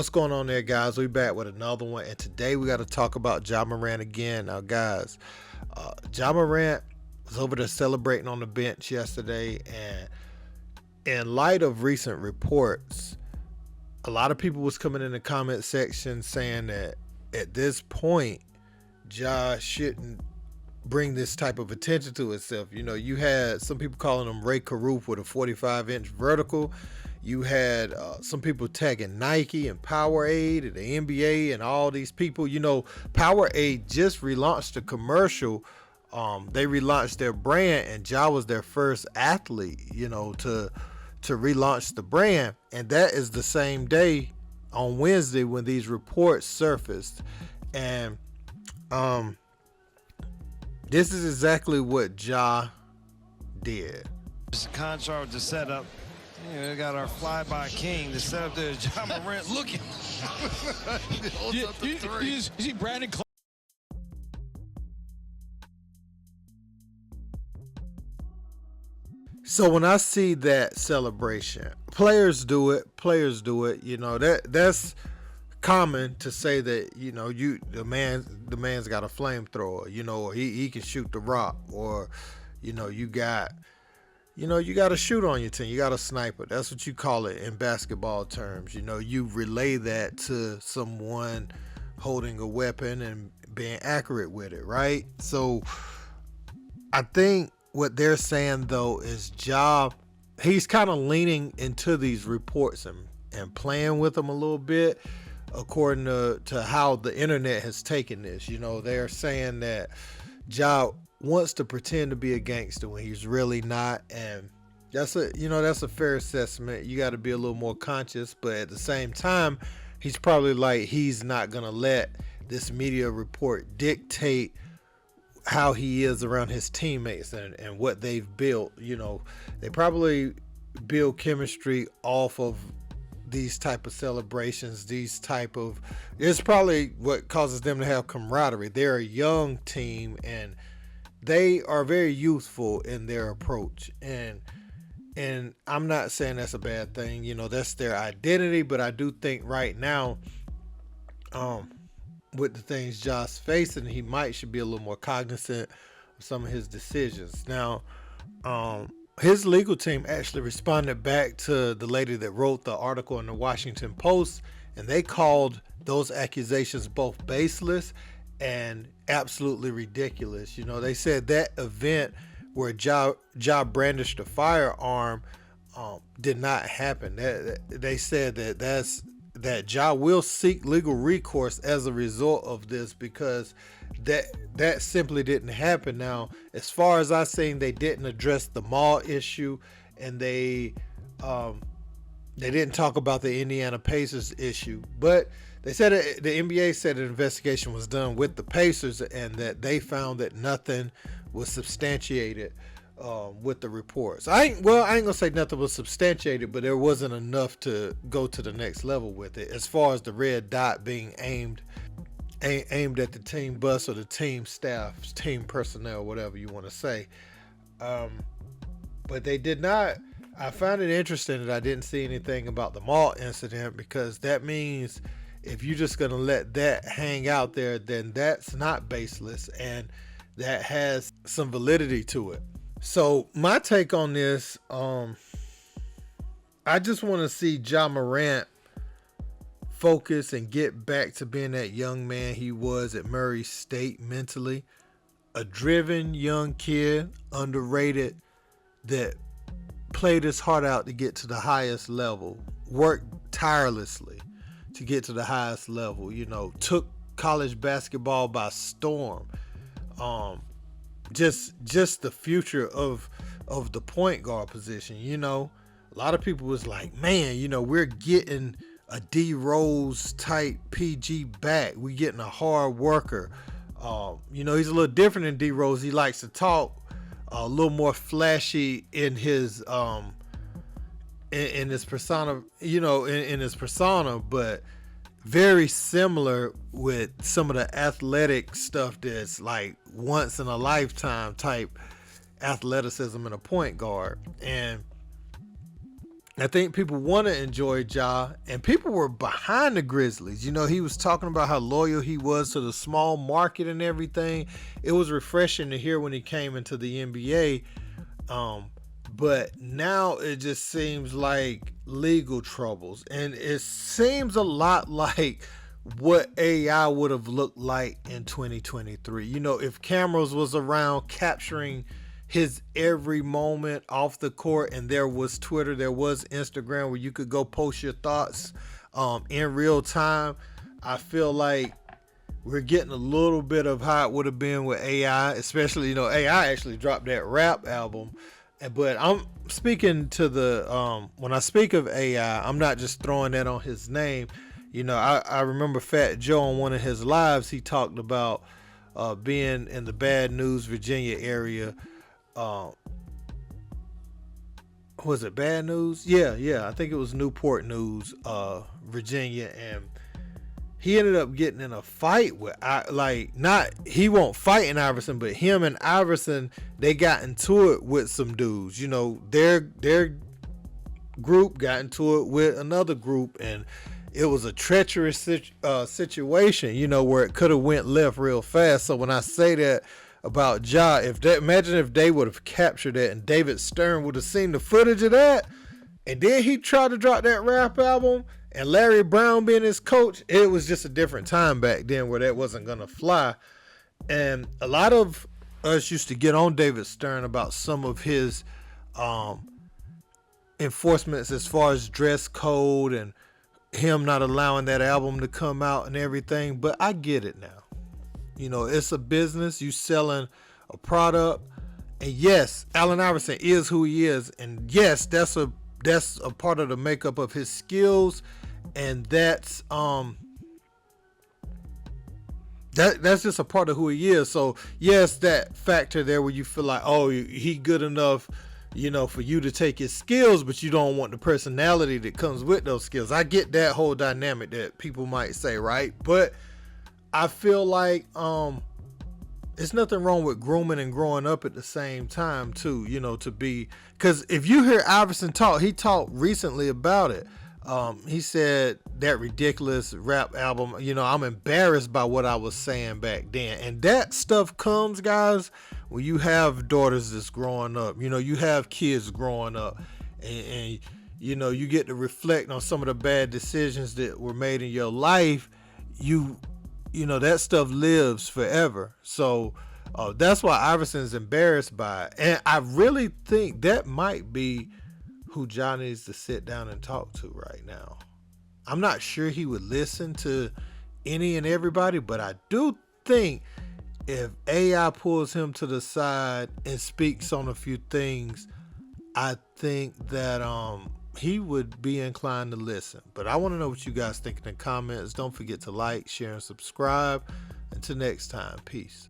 What's going on there, guys? We back with another one, and today we got to talk about Ja Morant again. Now, guys, Ja Morant was over there celebrating on the bench yesterday, and in light of recent reports, a lot of people was coming in the comment section saying that at this point, Ja shouldn't bring this type of attention to itself. You know, you had some people calling him Ray Caruth with a 45-inch vertical. You had some people tagging Nike and Powerade and the NBA and all these people. You know, Powerade just relaunched a commercial. They relaunched their brand, and Ja was their first athlete, you know, to relaunch the brand. And that is the same day on Wednesday when these reports surfaced. And this is exactly what Ja did. Just a contrast with the setup. You know, we got our flyby king. The setup there is Ja Morant looking. You see Brandon Clark. So when I see that celebration, players do it. You know, that's common to say that, you know, the man's got a flamethrower, you know, or he can shoot the rock, or, you know, you got to shoot on your team. You got a sniper. That's what you call it in basketball terms. You know, you relay that to someone holding a weapon and being accurate with it, right? So I think what they're saying, though, is Ja, he's kind of leaning into these reports and playing with them a little bit, according to how the internet has taken this. You know, they're saying that Ja wants to pretend to be a gangster when he's really not, and that's a fair assessment. You got to be a little more conscious, but at the same time, he's probably like, he's not gonna let this media report dictate how he is around his teammates and what they've built. You know, they probably build chemistry off of these type of celebrations, it's probably what causes them to have camaraderie. They're a young team, and they are very youthful in their approach, and I'm not saying that's a bad thing. You know, that's their identity, but I do think right now, with the things Ja's facing, he should be a little more cognizant of some of his decisions. Now, his legal team actually responded back to the lady that wrote the article in the Washington Post, and they called those accusations both baseless and absolutely ridiculous. You know, they said that event where Ja brandished a firearm did not happen. They said that Ja will seek legal recourse as a result of this, because that simply didn't happen. Now, as far as I seen, they didn't address the mall issue, and they didn't talk about the Indiana Pacers issue, but they said the NBA said an investigation was done with the Pacers, and that they found that nothing was substantiated with the reports. I ain't gonna say nothing was substantiated, but there wasn't enough to go to the next level with it, as far as the red dot being aimed at the team bus or the team staff, team personnel, whatever you want to say. But they did not. I found it interesting that I didn't see anything about the mall incident, because that means if you're just going to let that hang out there, then that's not baseless, and that has some validity to it. So my take on this, I just want to see Ja Morant focus and get back to being that young man he was at Murray State mentally. A driven young kid, underrated, that played his heart out to get to the highest level, worked tirelessly to get to the highest level, you know, took college basketball by storm. Just the future of the point guard position. You know, a lot of people was like, man, you know, we're getting a D Rose type PG back. We're getting a hard worker. You know, he's a little different than D Rose. He likes to talk a little more flashy in his in his persona, you know, in his persona, but very similar with some of the athletic stuff that's like once in a lifetime type athleticism in a point guard. And I think people want to enjoy Ja, and people were behind the Grizzlies. You know, he was talking about how loyal he was to the small market and everything. It was refreshing to hear when he came into the NBA. But now it just seems like legal troubles, and it seems a lot like what AI would have looked like in 2023. You know, if cameras was around capturing his every moment off the court, and there was Twitter, there was Instagram where you could go post your thoughts in real time. I feel like we're getting a little bit of how it would have been with AI, especially, you know, AI actually dropped that rap album. But I'm speaking to the when I speak of AI, I'm not just throwing that on his name. You know, I remember Fat Joe on one of his lives, he talked about being in the Bad News, Virginia area. Was it Bad News? Yeah. I think it was Newport News, Virginia, and he ended up getting in a fight with, he won't fight in Iverson, but him and Iverson, they got into it with some dudes. You know, their group got into it with another group, and it was a treacherous situation, you know, where it could have went left real fast. So when I say that about Ja, imagine if they would have captured it and David Stern would have seen the footage of that, and then he tried to drop that rap album, and Larry Brown being his coach, it was just a different time back then where that wasn't going to fly. And a lot of us used to get on David Stern about some of his enforcements as far as dress code and him not allowing that album to come out and everything. But I get it now. You know, it's a business. You selling a product. And yes, Allen Iverson is who he is. And yes, that's a part of the makeup of his skills, and that's just a part of who he is. So yes, that factor there where you feel like, oh, he good enough, you know, for you to take his skills, but you don't want the personality that comes with those skills. I get that whole dynamic that people might say, right? But I feel like there's nothing wrong with grooming and growing up at the same time too, you know, to be, because if you hear Iverson talk, he talked recently about it. He said that ridiculous rap album, you know, I'm embarrassed by what I was saying back then. And that stuff comes, guys, when you have daughters that's growing up, you know, you have kids growing up, and you know, you get to reflect on some of the bad decisions that were made in your life. You know, that stuff lives forever. So that's why Iverson's embarrassed by it. And I really think that might be who John needs to sit down and talk to right now. I'm not sure he would listen to any and everybody, but I do think if AI pulls him to the side and speaks on a few things, I think that he would be inclined to listen. But I want to know what you guys think in the comments. Don't forget to like, share, and subscribe. Until next time, peace.